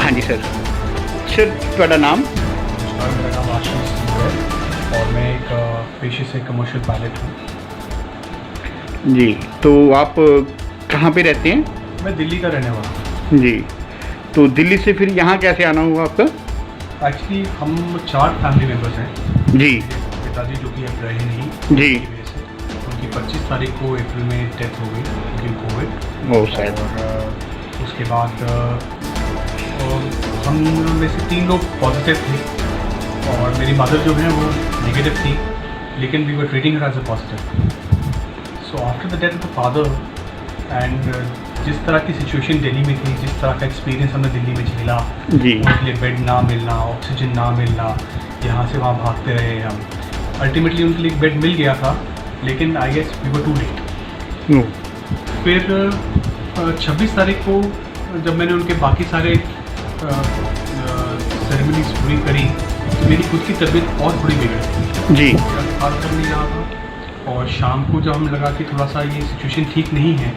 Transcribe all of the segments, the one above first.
हाँ जी sir. Sir ਤੁਹਾਡਾ नाम? मेरा नाम आशीष सिंह है और मैं एक पेशे से कमर्शियल पायलट हूँ। जी, तो आप कहाँ पे रहते हैं? मैं दिल्ली का रहने वाला हूँ। जी, तो दिल्ली से फिर यहाँ कैसे आना हुआ आपका? एक्चुअली हम 4 फैमिली मेम्बर्स हैं। जी पिताजी जो कि अब रहे नहीं जी। की वजह से उनकी 25 तारीख को अप्रैल में डेथ हो गई ड्यू कोविड। ओ शायद। और उसके बाद हम में से 3 लोग पॉजिटिव थे और मेरी मदर जो है वो नेगेटिव थी, लेकिन we were treating her as a positive. So after the death of the father and जिस तरह की सिचुएशन दिल्ली में थी, जिस तरह का एक्सपीरियंस हमने दिल्ली में झेला, जी उनके लिए बेड ना मिलना, ऑक्सीजन ना मिलना, यहाँ से वहाँ भागते रहे हम। अल्टीमेटली उनके लिए बेड मिल गया था, लेकिन I guess we were too late. फिर 26 तारीख को जब मैंने उनके बाकी सारे सेरेमनीज पूरी करी तो मेरी खुद की तबीयत और थोड़ी बिगड़ी। जी मेरा बुखार कर नहीं रहा था और शाम को जब हम लगा कि थोड़ा सा ये सिचुएशन ठीक नहीं है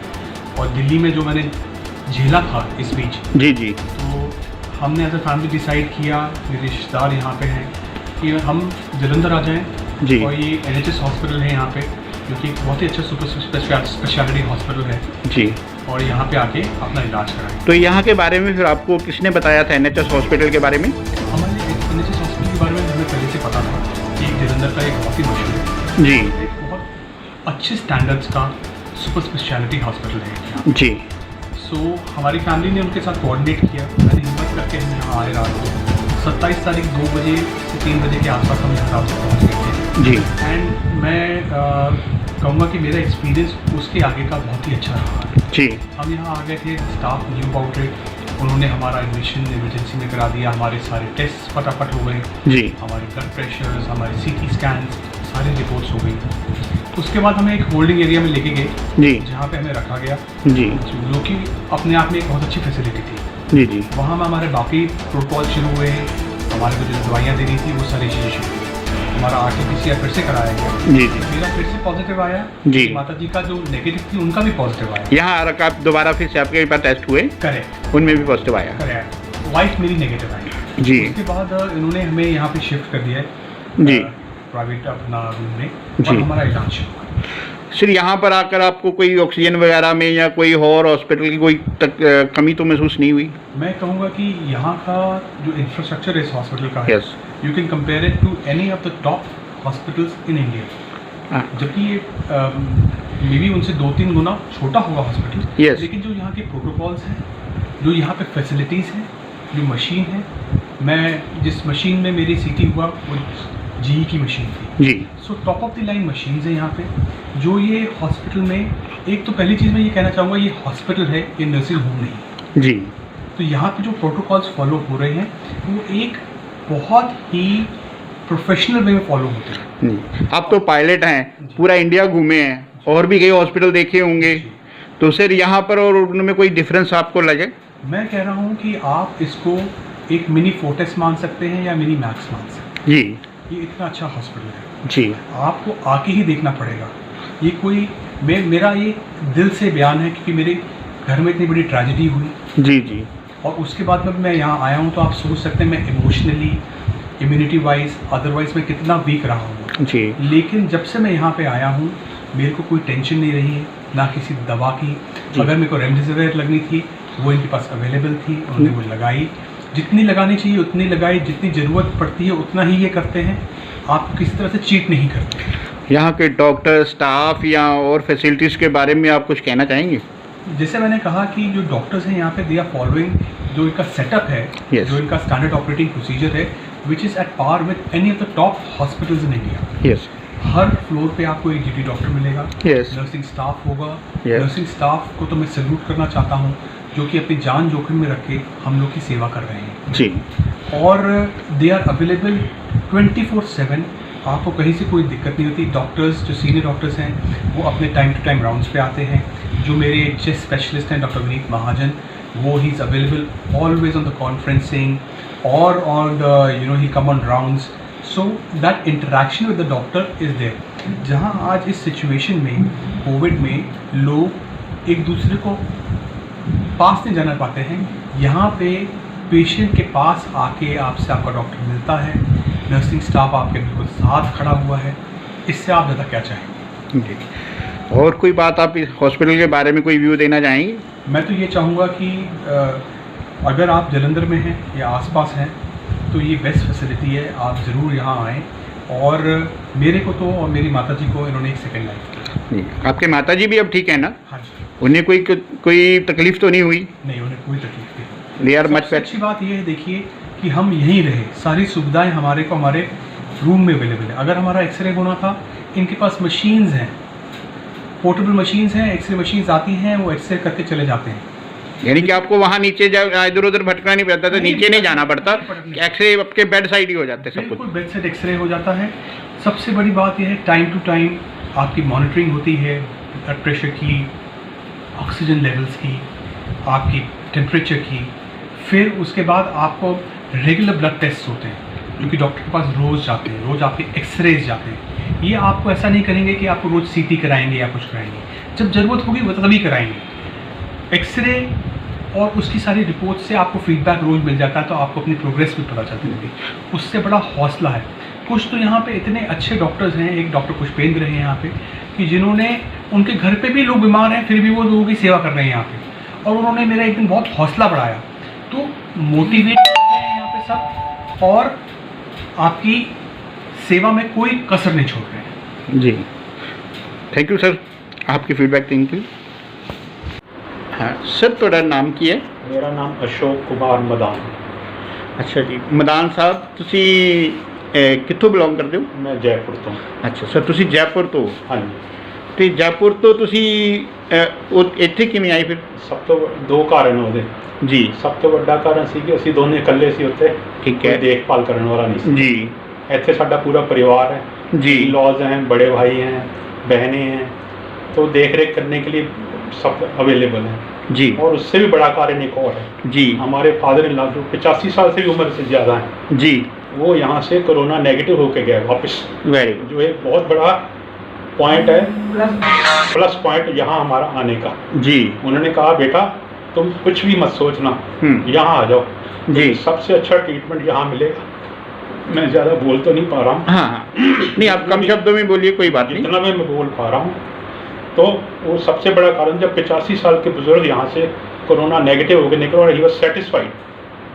और दिल्ली में जो मैंने झेला था इस बीच, जी जी तो हमने एज अ फैमिली डिसाइड किया, मेरे रिश्तेदार यहाँ पे हैं, कि हम जलंधर आ जाएँ। जी और ये NHS हॉस्पिटल है यहाँ पे, जो कि बहुत ही अच्छा सुपर स्पेशलिटी हॉस्पिटल है, जी। और यहाँ पे आके अपना इलाज कराएं। तो यहाँ के बारे में फिर आपको किसने बताया था NHS हॉस्पिटल के बारे में? हमारे NHS हॉस्पिटल के बारे में हमें पहले से पता था कि जलंधर का एक बहुत ही मशहूर जी एक बहुत अच्छे स्टैंडर्ड्स का सुपर स्पेशलिटी हॉस्पिटल है यहाँ। जी। सो हमारी फैमिली ने उनके साथ कोऑर्डिनेट किया, मैंने हिम्मत करके हम यहाँ आए रात को 27 तारीख 2 बजे से 3 बजे के आसपास हम यहाँ रात को पहुँच गए थे। जी एंड मैं कहूँगा कि मेरा एक्सपीरियंस उसके आगे का बहुत ही अच्छा रहा है। जी हम यहाँ आ गए थे, स्टाफ न्यू अबाउट इट, उन्होंने हमारा एडमिशन इमरजेंसी में करा दिया, हमारे सारे टेस्ट फटाफट हो गए, जी हमारे ब्लड प्रेशर्स, हमारे CT स्कैन्स, सारी रिपोर्ट्स हो गई। उसके बाद हमें एक होल्डिंग एरिया में लेके गए, जी जहाँ पे हमें रखा गया, जी जो कि अपने आप में एक बहुत अच्छी फैसिलिटी थी। जी जी वहाँ में हमारे बाकी प्रोटोकॉल शुरू हुए, हमारे को जो दवाइयाँ देनी थी वो सारी चीज़ें शुरू हुई। हमारा RT-PCR फिर से कराया गया, जी जी। मेरा फिर से पॉजिटिव आया, जी। माता जी का जो नेगेटिव थी उनका भी पॉजिटिव आया। यहाँ आकर आप दोबारा फिर से आपके पास टेस्ट हुए, करेक्ट उनमें भी पॉजिटिव आया? करेक्ट। वाइफ मेरी नेगेटिव आई। जी उसके बाद इन्होंने हमें यहाँ पे शिफ्ट कर दिया है जी प्राइवेट अपना रूम में, जी। और हमारा इलाज शुरू हुआ। सर यहाँ पर आकर आपको कोई ऑक्सीजन वगैरह में या कोई और हॉस्पिटल की कोई कमी तो महसूस नहीं हुई? मैं कहूँगा कि यहाँ का जो इंफ्रास्ट्रक्चर इस हॉस्पिटल का है, yes you can compare it to any of the top hospitals in India. जबकि ये मे बी उनसे 2-3 गुना छोटा होगा हॉस्पिटल, Yes. लेकिन जो यहाँ के प्रोटोकॉल्स हैं, जो यहाँ पे फैसिलिटीज़ हैं, जो मशीन है, मैं जिस मशीन में मेरी CT हुआ वो GE की मशीन थी। जी so top of the line machines है यहाँ पे, जो ये हॉस्पिटल में, एक तो पहली चीज़ मैं ये कहना चाहूँगा, ये हॉस्पिटल है, ये नर्सिंग होम नहीं। जी तो यहाँ पे जो प्रोटोकॉल्स फॉलो हो रहे हैं वो एक बहुत ही प्रोफेशनल वे में फॉलो होते हैं। जी। आप तो पायलट हैं, पूरा इंडिया घूमे हैं और भी कई हॉस्पिटल देखे होंगे, तो सर यहाँ पर और उनमें कोई डिफरेंस आपको लगे? मैं कह रहा हूँ कि आप इसको एक मिनी फोर्टिस मान सकते हैं या मिनी मैक्स मान सकते जी हैं। ये इतना अच्छा हॉस्पिटल है, जी आपको आके ही देखना पड़ेगा। ये कोई मेरा ये दिल से बयान है, क्योंकि मेरे घर में इतनी बड़ी ट्रेजेडी हुई, जी जी और उसके बाद में मैं यहाँ आया हूँ, तो आप सोच सकते हैं मैं इमोशनली, इम्यूनिटी वाइज, अदरवाइज मैं कितना वीक रहा हूँ। जी लेकिन जब से मैं यहाँ पे आया हूँ, मेरे को कोई टेंशन नहीं रही है, ना किसी दवा की। अगर मेरे को रेमडेसिविर लगनी थी, वो इनके पास अवेलेबल थी, उन्होंने वो लगाई, जितनी लगानी चाहिए उतनी लगाई, जितनी ज़रूरत पड़ती है उतना ही ये करते हैं, आपको किसी तरह से चीट नहीं करते। यहाँ के डॉक्टर, स्टाफ या और फैसिलिटीज़ के बारे में आप कुछ कहना चाहेंगे? जैसे मैंने कहा कि जो डॉक्टर्स हैं यहाँ पे, दे आर फॉलोइंग जो इनका सेटअप है, Yes. जो इनका स्टैंडर्ड ऑपरेटिंग प्रोसीजर है, which is at par with any of the top hospitals in India. Yes हर फ्लोर पे आपको एक ड्यूटी डॉक्टर मिलेगा, यस नर्सिंग स्टाफ होगा। Yes. नर्सिंग स्टाफ को तो मैं सैल्यूट करना चाहता हूँ, जो कि अपनी जान जोखिम में रख के हम लोग की सेवा कर रहे हैं। जी और दे आर अवेलेबल 24/7, आपको कहीं से कोई दिक्कत नहीं होती। डॉक्टर्स जो सीनियर डॉक्टर्स हैं वो अपने टाइम टू टाइम राउंड्स पे आते हैं। जो मेरे चेस्ट स्पेशलिस्ट हैं डॉक्टर विनीत महाजन, वो he is available always on the conferencing और on the he come on rounds. So that interaction with the doctor is there. जहाँ आज इस सिचुएशन में, कोविड में, लोग एक दूसरे को पास नहीं जाना पाते हैं, यहाँ पे पेशेंट के पास आके आपसे आपका डॉक्टर मिलता है, नर्सिंग स्टाफ आपके बिल्कुल साथ खड़ा हुआ है, इससे आप ज़्यादा क्या चाहेंगे? जी, और कोई बात आप इस हॉस्पिटल के बारे में कोई व्यू देना चाहेंगे? मैं तो ये चाहूँगा कि अगर आप जलंधर में हैं या आसपास हैं तो ये बेस्ट फैसिलिटी है, आप ज़रूर यहाँ आएँ। और मेरे को तो और मेरी माताजी को इन्होंने एक सेकेंड लाइफ दी। जी, आपके माताजी भी अब ठीक है ना? हाँ जी, उन्हें कोई तकलीफ तो नहीं हुई? नहीं उन्हें कोई तकलीफ नहीं। दे आर मच सबसे अच्छी बात यह है, देखिए कि हम यहीं रहे, सारी सुविधाएं हमारे को हमारे रूम में अवेलेबल है। अगर हमारा एक्सरे होना था, इनके पास मशीन्स हैं, पोर्टेबल मशीन्स हैं, एक्सरे मशीन्स आती हैं, वो एक्सरे करके चले जाते हैं। यानी कि आपको वहाँ नीचे इधर उधर भटकना नहीं पड़ता था, नीचे नहीं जाना पड़ता, एक्सरे आपके बेड साइड ही हो जाते सब कुछ। बिल्कुल बेड साइड एक्सरे हो जाता है। सबसे बड़ी बात यह है, टाइम टू टाइम आपकी मॉनिटरिंग होती है, ब्लड प्रेशर की, ऑक्सीजन लेवल्स की, आपकी टेम्परेचर की। फिर उसके बाद आपको रेगुलर ब्लड टेस्ट होते हैं जो कि डॉक्टर के पास रोज़ जाते हैं, रोज़ आपके एक्सरेज जाते हैं। ये आपको ऐसा नहीं करेंगे कि आपको रोज़ सीटी कराएंगे या कुछ कराएंगे, जब ज़रूरत होगी वो तभी कराएंगे। एक्सरे और उसकी सारी रिपोर्ट से आपको फीडबैक रोज़ मिल जाता है, तो आपको अपनी प्रोग्रेस भी पता चलती होगी। उससे बड़ा हौसला है। कुछ तो यहाँ पे इतने अच्छे डॉक्टर्स हैं, एक डॉक्टर पुष्पेंद्र हैं यहाँ पे, कि जिन्होंने, उनके घर पे भी लोग बीमार हैं फिर भी वो लोगों की सेवा कर रहे हैं यहाँ पे, और उन्होंने मेरा एक दिन बहुत हौसला बढ़ाया। तो मोटिवेट करते हैं यहाँ पे सब, और आपकी सेवा में कोई कसर नहीं छोड़ रहे हैं। जी, थैंक यू सर, आपकी फीडबैक देने के लिए। हाँ सर, ਤੁਹਾਡਾ ਨਾਮ ਕੀ ਹੈ? ਮੇਰਾ ਨਾਮ ਅਸ਼ੋਕ ਕੁਮਾਰ ਮਦਾਨ। ਅੱਛਾ ਜੀ, ਮਦਾਨ ਸਾਹਿਬ ਤੁਸੀਂ ਕਿੱਥੋਂ ਬਿਲੋਂਗ ਕਰਦੇ ਹੋ? ਮੈਂ ਜੈਪੁਰ ਤੋਂ। ਅੱਛਾ ਸਰ, ਤੁਸੀਂ ਜੈਪੁਰ ਤੋਂ? ਹਾਂਜੀ। ਤੇ ਜੈਪੁਰ ਤੋਂ ਤੁਸੀਂ ਇੱਥੇ ਕਿਵੇਂ ਆਏ ਫਿਰ? ਸਭ ਤੋਂ ਦੋ ਕਾਰਨ ਉਹਦੇ। ਜੀ। ਸਭ ਤੋਂ ਵੱਡਾ ਕਾਰਨ ਸੀ ਕਿ ਅਸੀਂ ਦੋਨੇ ਇਕੱਲੇ ਸੀ ਉੱਥੇ, ਠੀਕ ਕੋਈ ਹੈ ਦੇਖਭਾਲ ਕਰਨ ਵਾਲਾ ਨਹੀਂ ਸੀ। ਜੀ। ਇੱਥੇ ਸਾਡਾ पूरा परिवार है जी। लॉज हैं, बड़े भाई हैं, बहनें हैं, तो देख रेख करने के लिए सब अवेलेबल हैं। जी। और उससे भी बड़ा कारण एक और है। जी। हमारे फादर इन लॉ जो 85 साल से भी उम्र से ज़्यादा हैं, जी, वो यहाँ से कोरोना नेगेटिव होके गए वापस, वेरी गुड। जो एक बहुत बड़ा पॉइंट है, प्लस पॉइंट यहाँ हमारा आने का। जी। उन्होंने कहा बेटा तुम कुछ भी मत सोचना, यहाँ आ जाओ। जी। सबसे अच्छा ट्रीटमेंट यहाँ मिलेगा। मैं ज़्यादा बोल तो नहीं पा रहा हूँ। हाँ हाँ, नहीं आप कम शब्दों में बोलिए, कोई बात नहीं। जितना मैं बोल पा रहा हूँ, तो वो सबसे बड़ा कारण, जब 85 साल के बुजुर्ग यहाँ से कोरोना नेगेटिव होकर निकले और ही वॉज सेटिस्फाइड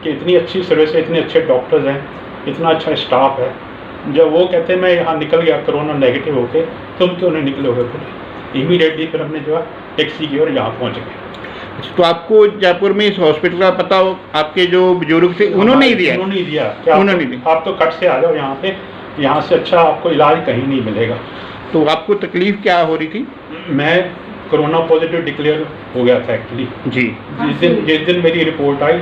कि इतनी अच्छी सर्विस है, इतने अच्छे डॉक्टर्स हैं, इतना अच्छा स्टाफ है। जब वो कहते हैं मैं यहाँ निकल गया कोरोना नेगेटिव होके, तुम क्यों नहीं निकले होगे बोले। इमीडिएटली फिर हमने जो है टैक्सी की और यहाँ पहुँच गए। तो आपको जयपुर में इस हॉस्पिटल का पता हो, आपके जो बुजुर्ग थे उन्होंने ही दिया? उन्होंने ही दिया। क्या उन्होंने दिया? आप तो कट से आ जाओ यहाँ पे, यहाँ से अच्छा आपको इलाज कहीं नहीं मिलेगा। तो आपको तकलीफ क्या हो रही थी? मैं कोरोना पॉजिटिव डिक्लेयर हो गया था एक्चुअली। जी। जिस दिन मेरी रिपोर्ट आई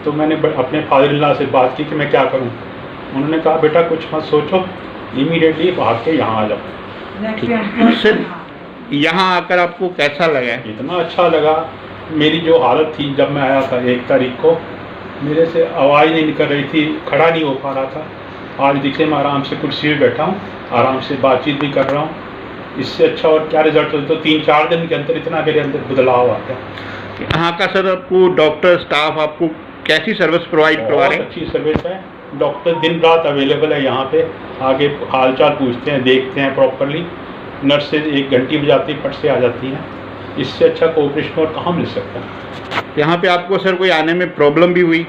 तो मैंने अपने फादर इन लॉ से बात की कि मैं क्या करूं। उन्होंने कहा बेटा कुछ मत सोचो, इमीडिएटली भाग के यहाँ आ जाओ। सर, यहाँ आकर आपको कैसा लगा? इतना अच्छा लगा। मेरी जो हालत थी जब मैं आया था 1 तारीख को, मेरे से आवाज़ नहीं निकल रही थी, खड़ा नहीं हो पा रहा था। आज देखिए मैं आराम से कुर्सी पे बैठा हूँ, आराम से बातचीत भी कर रहा हूँ। इससे अच्छा और क्या रिजल्ट होता? तो 3-4 दिन के अंदर इतना मेरे अंदर बदलाव आ गया। यहाँ का सर आपको डॉक्टर स्टाफ आपको कैसी सर्विस प्रोवाइड करवा रहे हैं? अच्छी सर्विस है। डॉक्टर दिन रात अवेलेबल है यहाँ पे, आगे हाल चाल पूछते हैं, देखते हैं प्रॉपरली। नर्सेज 1 घंटी बजाती फट से आ जाती हैं। इससे अच्छा कोऑपरेशन और कहाँ मिल सकता है? यहाँ पे आपको सर कोई आने में प्रॉब्लम भी हुई?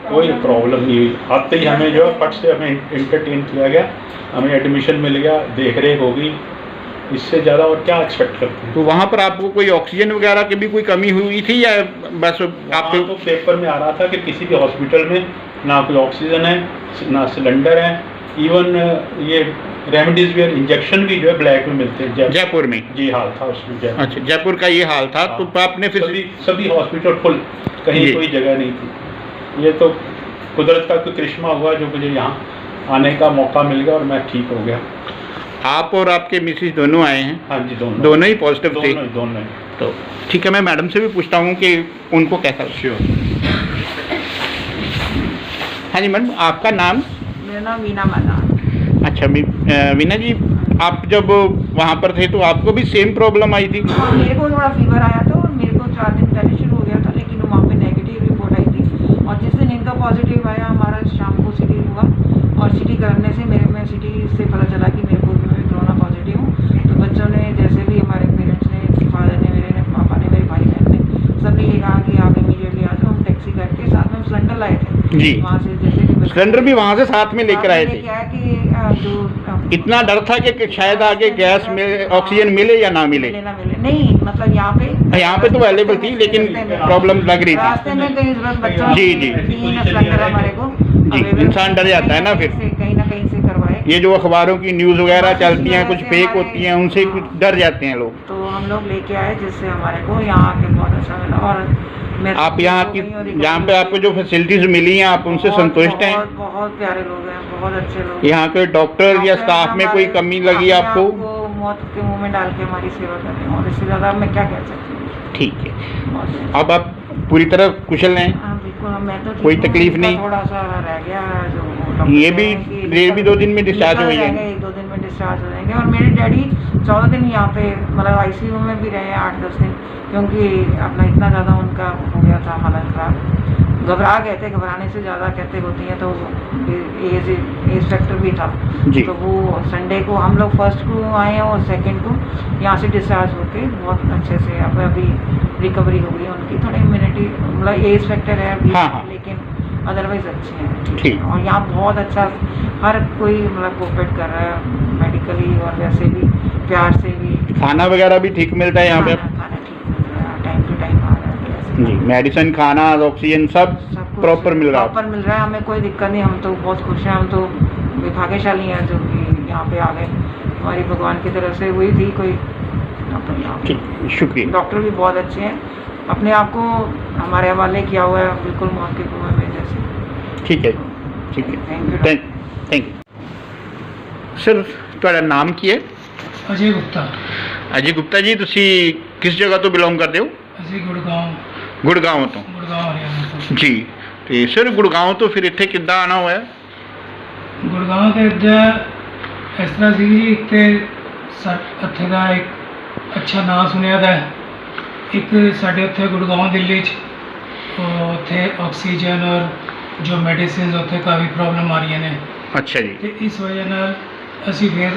कोई प्रॉब्लम नहीं हुई। आते ही हमें जो है फट से हमें एंटरटेन किया गया, हमें एडमिशन मिल गया, देख रेख होगी। इससे ज़्यादा और क्या एक्सपेक्ट करते हैं? तो वहाँ पर आपको कोई ऑक्सीजन वगैरह की भी कोई कमी हुई थी या बस आपको? तो पेपर में आ रहा था कि किसी भी हॉस्पिटल में ना कोई ऑक्सीजन है, ना सिलेंडर है, इवन ये रेमडेसिविर इंजेक्शन भी जो है ब्लैक में मिलते हैं जयपुर में। जी हाल था उसमें जयपुर। अच्छा, जयपुर का ये हाल था। तो आपने फिर सभी हॉस्पिटल फुल, कहीं कोई जगह नहीं थी। ये तो कुदरत का कोई करिश्मा हुआ जो मुझे यहाँ आने का मौका मिल गया और मैं ठीक हो गया। आप और आपके मिसेज दोनों आए हैं? हाँ जी, दोनों ही पॉजिटिव थे? दोनों। तो ठीक है, मैं मैडम से भी पूछता हूँ कि उनको कैसा। श्योर। हाँ जी मैडम, आपका नाम? मेरा नाम वीना मदान। अच्छा वीना जी, आप जब वहाँ पर थे तो आपको भी सेम प्रॉब्लम आई थी? हाँ, मेरे को थोड़ा फीवर आया था और मेरे को 4 दिन पहले शुरू हो गया था, लेकिन वहाँ पे नेगेटिव रिपोर्ट आई थी। और जिस दिन पॉजिटिव आया हमारा शाम को सिटी हुआ, और सिटी करने से मेरे में सिटी से पता चला कि मेरे को भी मैं कोरोना पॉजिटिव हूँ। तो बच्चों ने जैसे भी हमारे पेरेंट्स ने, फादर ने, मेरे ने, पापा ने, मेरे भाई बहन ने, सब ने ये कहा कि आप इमीडिएटली आ जाओ। हम टैक्सी करके साथ में सिलेंडर लाए थे जी। वहाँ से, जैसे कि सिलेंडर भी वहाँ से साथ में लेकर आए थे। क्या है कि जो इतना डर था कि शायद आगे गैस मिले, ऑक्सीजन मिले या ना मिले। मिले ना मिले, नहीं मतलब यहाँ पे तो अवेलेबल थी, लेकिन प्रॉब्लम लग रही थी। रास्ते में कहीं जरूरत बच्चों जी, जी। 3 सिलेंडर हमारे को जी, available इंसान डर जाता है ना फिर। कहीं ना कहीं से करवाए। ये जो अखबारों की न्यूज़ वगैरह चलती हैं, कुछ फेक होती हैं, उनसे कुछ डर जाते हैं लोग। तो हम लोग लेके आए, जिससे हमारे को यहाँ आके बहुत अच्छा मिला। और मैं आप यहाँ की, यहाँ पे आपको जो फैसिलिटीज मिली हैं, आप उनसे संतुष्ट हैं? बहुत प्यारे लोग हैं, बहुत अच्छे लोग। यहाँ के डॉक्टर या स्टाफ में कोई कमी लगी आपको? मौत के मुंह में डाल के हमारी सेवा कर रहे हैं, और इससे ज़्यादा मैं क्या कह सकती हूँ। ठीक है। बहुत- अब आप पूरी तरह कुशल हैं? हाँ बिल्कुल, मैं तो ठीक कोई हूँ, तकलीफ इनका नहीं? थोड़ा सा रह गया जो डॉक्टर ये कह भी रहे हैं कि ये भी 2 दिन में डिस्चार्ज हो निकल जाएंगे? जाएंगे, 1-2 दिन में डिस्चार्ज हो जाएंगे। और मेरे डैडी 14 दिन यहाँ पे मतलब आईसीयू में भी रहे, 8-10 दिन, क्योंकि अपना इतना ज़्यादा उनका हो गया था हालत खराब। घबरा गए थे, घबराने से ज़्यादा कहते होती हैं, तो एज फैक्टर भी था। जी। तो वो संडे को हम लोग फर्स्ट को आए हैं, और सेकंड को यहाँ से डिस्चार्ज होके बहुत अच्छे से अब अभी रिकवरी हो गई उनकी। थोड़ी इम्यूनिटी मतलब एज फैक्टर है अभी, हाँ, हाँ। लेकिन अदरवाइज अच्छे हैं। ठीक। और यहाँ बहुत अच्छा हर कोई मतलब कोऑपरेट कर रहा है, मेडिकली और वैसे भी प्यार से भी। खाना वगैरह भी ठीक मिलता है यहाँ पे? खाना ठीक मिल रहा है, टाइम टू टाइम आ रहा है ऐसे। जी, मेडिसिन, खाना, ऑक्सीजन सब सब प्रॉपर मिल रहा है? प्रॉपर मिल रहा है, हमें कोई दिक्कत नहीं। हम तो बहुत खुश हैं, हम तो भाग्यशाली हैं जो कि यहाँ पे आ गए। हमारी भगवान की तरफ से हुई थी कोई अपने यहाँ पे। ठीक, शुक्रिया। डॉक्टर भी बहुत अच्छे हैं, अपने आप को हमारे हवाले किया हुआ है, बिल्कुल मौत के कुएं में जैसे। ठीक है, ठीक है। Thank you. सर, ਤੁਹਾਡਾ ਨਾਮ ਕੀ ਹੈ? ਅਜੇ ਗੁਪਤਾ। ਅਜੇ ਗੁप्ਤਾ ਜੀ, ਤੁਸੀਂ ਕਿਸ ਜਗ੍ਹਾ ਤੋਂ ਬਿਲੋਂਗ ਕਰਦੇ ਹੋ? ਅਸੀਂ ਗੁੜਗਾਉਂ ਗੁੜਗਾਉਂ ਤੋਂ। ਹਰਿਆਣਾ ਤੋਂ। ਜੀ, ਤੇ ਸਰ ਗੁੜਗਾਉਂ ਤੋਂ ਫਿਰ ਇੱਥੇ ਕਿੱਦਾਂ ਆਣਾ ਹੋਇਆ? ਗੁੜਗਾਉਂ ਤੇ ਇੱਦਾਂ ਇਸ ਤਰ੍ਹਾਂ ਸੀ ਜੀ, ਇੱਕ ਤੇ ਇੱਥੇ ਦਾ ਇੱਕ ਅੱਛਾ ਨਾਂ ਸੁਣਿਆ ਦਾ ਇੱਕ ਸਾਡੇ ਉੱਥੇ ਗੁੜਗਾਉਂ ਦਿੱਲੀ 'ਚ ਉੱਥੇ ਆਕਸੀਜਨ ਔਰ ਜੋ ਮੈਡੀਸਿਨਸ ਉੱਥੇ ਕਾਫੀ ਪ੍ਰੋਬਲਮ ਆ ਰਹੀਆਂ ਨੇ, ਅੱਛਾ ਜੀ। ਤੇ ਇਸ ਵਜ੍ਹਾ ਨਾਲ ਅਸੀਂ ਫਿਰ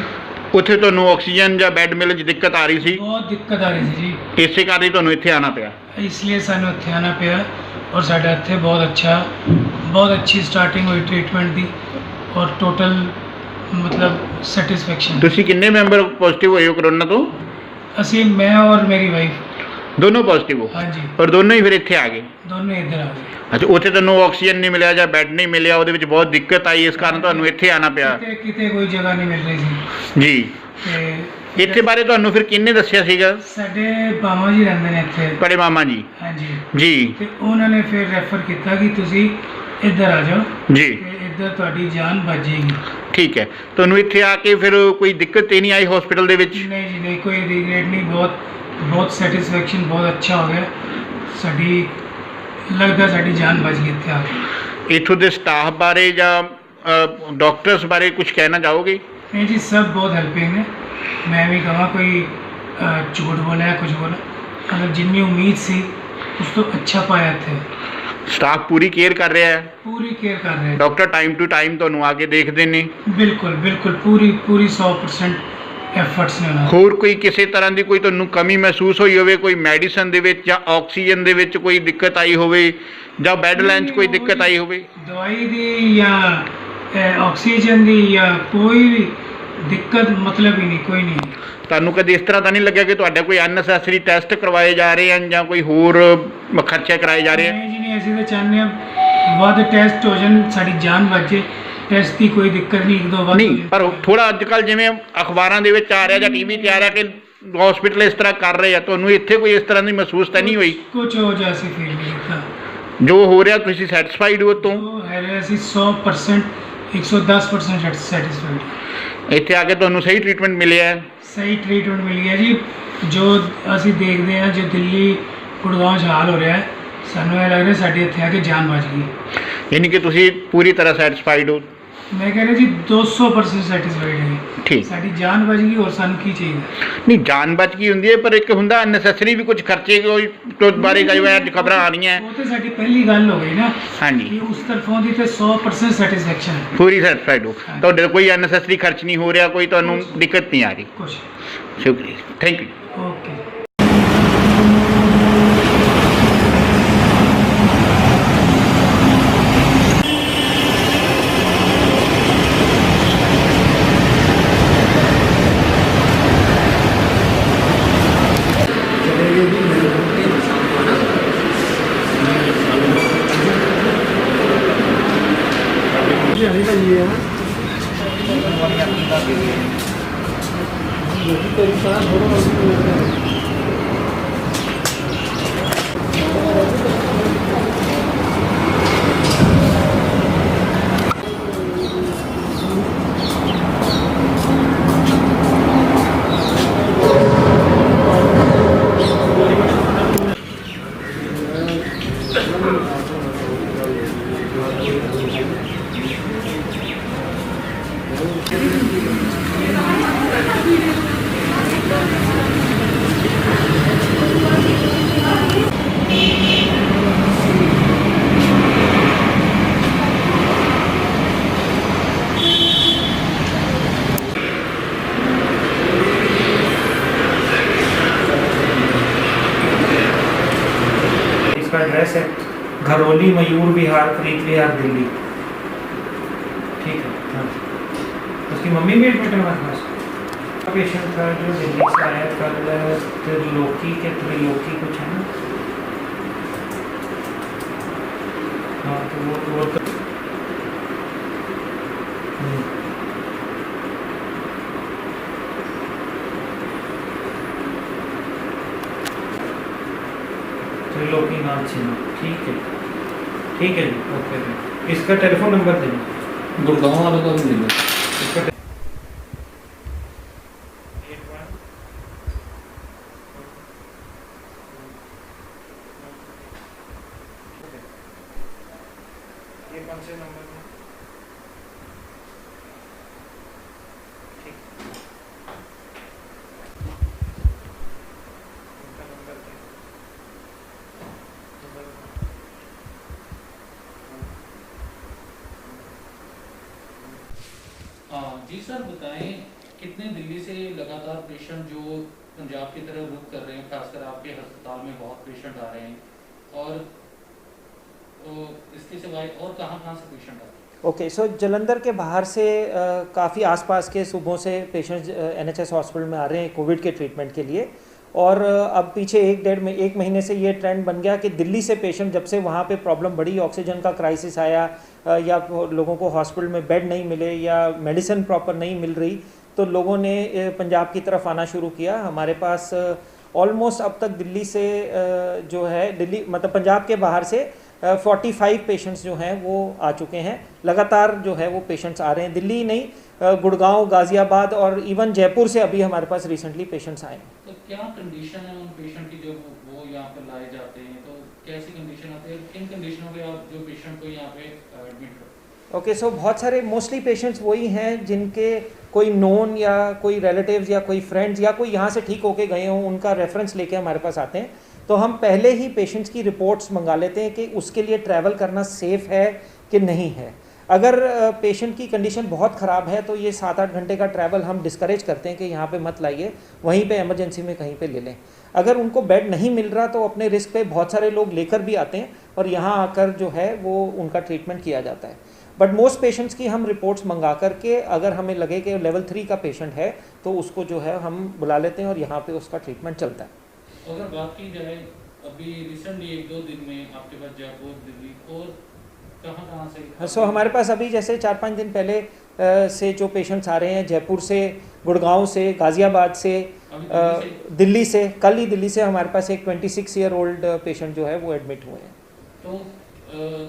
ਉੱਥੇ ਤੁਹਾਨੂੰ ਆਕਸੀਜਨ ਜਾਂ ਬੈੱਡ ਮਿਲਣ 'ਚ ਦਿੱਕਤ ਆ ਰਹੀ ਸੀ, ਬਹੁਤ ਦਿੱਕਤ ਆ ਰਹੀ ਸੀ ਜੀ। ਇਸੇ ਕਾਰਨ ਹੀ ਤੁਹਾਨੂੰ ਇੱਥੇ ਆਣਾ ਪਿਆ? ਇਸ ਲਈ ਸਾਨੂੰ ਇੱਥੇ ਆਉਣਾ ਪਿਆ, ਔਰ ਸਾਡਾ ਇੱਥੇ ਬਹੁਤ ਅੱਛੀ ਸਟਾਰਟਿੰਗ ਹੋਈ ਟ੍ਰੀਟਮੈਂਟ ਦੀ, ਔਰ ਟੋਟਲ ਮਤਲਬ ਸੈਟੀਸਫੈਕਸ਼ਨ। ਤੁਸੀਂ ਕਿੰਨੇ ਮੈਂਬਰ ਪੋਜ਼ਿਟਿਵ ਹੋਏ ਹੋ ਕਰੋਨਾ ਤੋਂ? ਅਸੀਂ ਮੈਂ ਔਰ ਮੇਰੀ ਵਾਈਫ ਦੋਨੋਂ ਪੋਜ਼ਿਟਿਵ ਹੋ? ਹਾਂਜੀ, ਔਰ ਦੋਨੋਂ ਹੀ ਫਿਰ ਇੱਥੇ ਆ ਗਏ? ਦੋਨੋਂ ਇੱਧਰ ਆ ਗਏ। ਅੱਛਾ, ਉੱਥੇ ਤੁਹਾਨੂੰ ਆਕਸੀਜਨ ਨਹੀਂ ਮਿਲਿਆ ਜਾਂ ਬੈੱਡ ਨਹੀਂ ਮਿਲਿਆ, ਉਹਦੇ ਵਿੱਚ ਬਹੁਤ ਦਿੱਕਤ ਆਈ, ਇਸ ਕਾਰਨ ਤੁਹਾਨੂੰ ਇੱਥੇ ਆਣਾ ਪਿਆ? ਕਿਤੇ ਕੋਈ ਜਗ੍ਹਾ ਨਹੀਂ ਮਿਲ ਰਹੀ ਸੀ। ਜੀ। ਤੇ ਇੱਥੇ ਬਾਰੇ ਤੁਹਾਨੂੰ ਫਿਰ ਕਿਹਨੇ ਦੱਸਿਆ ਸੀਗਾ? ਸਾਡੇ ਮਾਮਾ ਜੀ ਰਹਿੰਦੇ ਨੇ ਇੱਥੇ। ਬੜੇ ਮਾਮਾ ਜੀ? ਹਾਂਜੀ। ਜੀ ਤੇ ਉਹਨਾਂ ਨੇ ਫਿਰ ਰੈਫਰ ਕੀਤਾ ਕਿ ਤੁਸੀਂ ਇੱਧਰ ਆ ਜਾਓ, ਜੀ। ਤੇ ਇੱਧਰ ਤੁਹਾਡੀ ਜਾਨ ਬਚ ਜਾਏਗੀ। ਠੀਕ ਹੈ। ਤੁਹਾਨੂੰ ਇੱਥੇ ਆ ਕੇ ਫਿਰ ਕੋਈ ਦਿੱਕਤ ਤੇ ਨਹੀਂ ਆਈ ਹਸਪੀਟਲ ਦੇ ਵਿੱਚ? ਨਹੀਂ ਜੀ, ਨਹੀਂ, ਕੋਈ ਰਿਗਰੇਟ ਨਹੀਂ, ਬਹੁਤ ਸੈਟੀਸਫੈਕਸ਼ਨ, ਬਹੁਤ ਅੱਛਾ ਹੋ ਗਿਆ। ਸਾਡੀ ਲੱਗਦਾ ਸਾਡੀ ਜਾਨ ਬਚ ਗਈ ਇੱਥੇ ਆ ਕੇ। ਇੱਥੋਂ ਦੇ ਸਟਾਫ ਬਾਰੇ ਜਾਂ ਡਾਕਟਰਸ ਬਾਰੇ ਕੁਝ ਕਹਿਣਾ ਚਾਹੋਗੇ? नहीं जी, सब बहुत हेल्पिंग है। मैं भी कहा कोई झूठ बोला है कुछ बोला, मतलब जितनी उम्मीद सी उस तो अच्छा पाया थे। ਸਟਾਫ ਪੂਰੀ ਕੇਅਰ ਕਰ ਰਿਹਾ ਹੈ? पूरी केयर कर रहे हैं। ਡਾਕਟਰ ਟਾਈਮ ਟੂ ਟਾਈਮ ਤੁਹਾਨੂੰ ਆ ਕੇ ਦੇਖਦੇ ਨੇ? बिल्कुल बिल्कुल, पूरी 100% एफर्ट्स ने उन्होंने। ਹੋਰ ਕੋਈ ਕਿਸੇ ਤਰ੍ਹਾਂ ਦੀ ਕੋਈ ਤੁਹਾਨੂੰ ਕਮੀ ਮਹਿਸੂਸ ਹੋਈ ਹੋਵੇ, ਕੋਈ ਮੈਡੀਸਨ ਦੇ ਵਿੱਚ ਜਾਂ ਆਕਸੀਜਨ ਦੇ ਵਿੱਚ ਕੋਈ ਦਿੱਕਤ ਆਈ ਹੋਵੇ, ਜਾਂ ਬੈੱਡ ਲਾਈਨ 'ਚ ਕੋਈ ਦਿੱਕਤ ਆਈ ਹੋਵੇ? दवाई दी या ऑक्सीजन दी या कोई भी दिक्कत मतलब ही नहीं, कोई नहीं। ਤੁਹਾਨੂੰ ਕਦੇ ਇਸ ਤਰ੍ਹਾਂ ਤਾਂ ਨਹੀਂ ਲੱਗਿਆ ਕਿ ਤੁਹਾਡੇ ਕੋਈ ਅਨਨੈਸੈਸਰੀ ਟੈਸਟ ਕਰਵਾਏ ਜਾ ਰਹੇ ਹਨ ਜਾਂ ਕੋਈ ਹੋਰ ਖਰਚੇ ਕਰਾਏ ਜਾ ਰਹੇ ਹਨ? नहीं जी, नहीं, ऐसे तो चाहते हैं ਵੱਧ ਟੈਸਟ ਹੋ ਜਾਣ, ਸਾਡੀ ਜਾਨ ਬਚ ਜੇ। ਟੈਸਟ ਦੀ ਕੋਈ ਦਿੱਕਤ ਨਹੀਂ, 1-2 ਵੱਧ ਨਹੀਂ, ਪਰ ਥੋੜਾ ਅੱਜ ਕੱਲ ਜਿਵੇਂ ਅਖਬਾਰਾਂ ਦੇ ਵਿੱਚ ਆ ਰਿਹਾ ਜਾਂ ਟੀਵੀ ਤੇ ਆ ਰਿਹਾ ਕਿ ਹਸਪੀਟਲ ਇਸ ਤਰ੍ਹਾਂ ਕਰ ਰਹੇ ਆ, ਤੁਹਾਨੂੰ ਇੱਥੇ ਕੋਈ ਇਸ ਤਰ੍ਹਾਂ ਦੀ ਮਹਿਸੂਸ ਤਾਂ ਨਹੀਂ ਹੋਈ? ਕੁਝ ਹੋ ਜੈਸੀ ਫੀਲ ਨਹੀਂ ਕੀਤਾ। ਜੋ ਹੋ ਰਿਹਾ ਤੁਸੀਂ ਸੈਟੀਸਫਾਈਡ ਹੋ ਤੋਂ? ਉਹ ਹੈ ਅਸੀਂ 100% 110% ਸੈਟੀਸਫਾਈਡ। ਇੱਥੇ ਆ ਕੇ ਤੁਹਾਨੂੰ ਸਹੀ ਟ੍ਰੀਟਮੈਂਟ ਮਿਲਿਆ ਹੈ? ਸਹੀ ਟ੍ਰੀਟਮੈਂਟ ਮਿਲੀ ਹੈ ਜੀ। ਜੋ ਅਸੀਂ ਦੇਖਦੇ ਹਾਂ ਜੋ ਦਿੱਲੀ ਗੁੜਗਾਉਂ 'ਚ ਹਾਲ ਹੋ ਰਿਹਾ ਹੈ, ਸਾਨੂੰ ਇਹ ਲੱਗ ਰਿਹਾ ਸਾਡੀ ਇੱਥੇ ਆ ਕੇ ਜਾਨ ਬਚ ਗਈ। ਯਾਨੀ ਕਿ ਤੁਸੀਂ ਪੂਰੀ ਤਰ੍ਹਾਂ ਸੈਟੀਸਫਾਈਡ ਹੋ? मैं कह रहा जी 200% ਸੈਟੀਸਫਾਈਡ ਹੈ ਠੀਕ ਸਾਡੀ ਜਾਨ ਬਚ ਗਈ और ਸਾਨੂੰ ਕੀ ਚਾਹੀਦਾ ਨਹੀਂ ਜਾਨ ਬਚ ਗਈ ਹੁੰਦੀ ਹੈ ਪਰ ਇੱਕ ਹੁੰਦਾ ਅਨਸੈਸਰੀ ਵੀ ਕੁਝ ਖਰਚੇ ਕੋਈ ਤੋਂ ਬਾਰੇ ਕਈ ਵਾਰ ਅੱਜ ਖਬਰਾਂ ਆ ਰਹੀਆਂ ਉਹ ਤੇ ਸਾਡੀ ਪਹਿਲੀ ਗੱਲ ਹੋ ਗਈ ਨਾ ਹਾਂਜੀ ਕਿ ਉਸ ਤਰਫੋਂ ਦੀ ਤੇ 100% ਸੈਟੀਸਫੈਕਸ਼ਨ ਹੈ ਪੂਰੀ ਸੈਟੀਸਫਾਈਡ ਹੋ ਤੁਹਾਡੇ ਤੋਂ ਕੋਈ ਅਨਸੈਸਰੀ ਖਰਚ ਨਹੀਂ ਹੋ ਰਿਹਾ ਕੋਈ ਤੁਹਾਨੂੰ ਦਿੱਕਤ ਨਹੀਂ ਆ ਰਹੀ ਕੁਛ ਸ਼ੁਕਰੀਆ ਥੈਂਕ ਯੂ ਓਕੇ इसका एड्रेस है घरौली मयूर विहार फरीद विहार दिल्ली। ठीक है हाँ उसकी मम्मी भी एडमिट है हमारे पास। पेशेंट था जो दिल्ली से आया कल त्रिलोकी के त्रिलोकी कुछ है ना हाँ तो वो त्रिलोकीनाथ सिन्हा। ठीक है जी ओके जी। इसका टेलीफोन नंबर देना गुड़गांव वालों का भी मिल इसका ये कौन से नंबर में ठीक उनका नंबर क्या जी सर बताएं कितने दिल्ली से लगातार पेशेंट जो पंजाब की तरफ रुख कर रहे हैं, खासकर आपके अस्पताल में बहुत पेशेंट आ रहे हैं और इसके सिवाय और कहाँ से पेशेंट आते हैं? ओके सो जलंधर के बाहर से काफ़ी आसपास के सूबों से पेशेंट्स NHS हॉस्पिटल में आ रहे हैं कोविड के ट्रीटमेंट के लिए। और अब पीछे एक महीने से ये ट्रेंड बन गया कि दिल्ली से पेशेंट जब से वहाँ पे प्रॉब्लम बढ़ी, ऑक्सीजन का क्राइसिस आया या लोगों को हॉस्पिटल में बेड नहीं मिले या मेडिसिन प्रॉपर नहीं मिल रही, तो लोगों ने पंजाब की तरफ आना शुरू किया। हमारे पास ऑलमोस्ट अब तक दिल्ली से जो है दिल्ली मतलब पंजाब के बाहर से 45 पेशेंट्स जो हैं वो आ चुके हैं। लगातार जो है वो पेशेंट्स आ रहे हैं, दिल्ली नहीं गुड़गांव, गाज़ियाबाद और इवन जयपुर से अभी हमारे पास रिसेंटली पेशेंट्स आए हैं। तो क्या कंडीशन है उन पेशेंट की जब वो यहाँ पर लाए जाते हैं, तो कैसी कंडीशन आती है, किन कंडीशनों पे आप जो पेशेंट को यहाँ पे एडमिट करते? ओके सो बहुत सारे मोस्टली पेशेंट्स वही हैं जिनके कोई नोन या कोई रिलेटिव्स या कोई फ्रेंड्स या कोई यहाँ से ठीक होके गए हों, उनका रेफरेंस लेके हमारे पास आते हैं। तो हम पहले ही पेशेंट्स की रिपोर्ट्स मंगा लेते हैं कि उसके लिए ट्रैवल करना सेफ़ है कि नहीं है। अगर पेशेंट की कंडीशन बहुत ख़राब है तो ये 7-8 घंटे का ट्रैवल हम डिस्करेज करते हैं कि यहाँ पे मत लाइए, वहीं पे इमरजेंसी में कहीं पे ले लें। अगर उनको बेड नहीं मिल रहा तो अपने रिस्क पे बहुत सारे लोग लेकर भी आते हैं और यहाँ आकर जो है वो उनका ट्रीटमेंट किया जाता है। बट मोस्ट पेशेंट्स की हम रिपोर्ट्स मंगा करके अगर हमें लगे कि लेवल 3 का पेशेंट है तो उसको जो है हम बुला लेते हैं और यहाँ पे उसका ट्रीटमेंट चलता है। अगर बात की जाए अभी रिसेंटली 1-2 दिन में आपके पास जयपुर, दिल्ली और कहाँ से? सो हमारे पास अभी जैसे 4-5 दिन पहले से जो पेशेंट्स आ रहे हैं जयपुर से, गुड़गांव से, गाज़ियाबाद से, दिल्ली से, कल ही दिल्ली से हमारे पास एक 26 ईयर ओल्ड पेशेंट जो है वो एडमिट हुए हैं। तो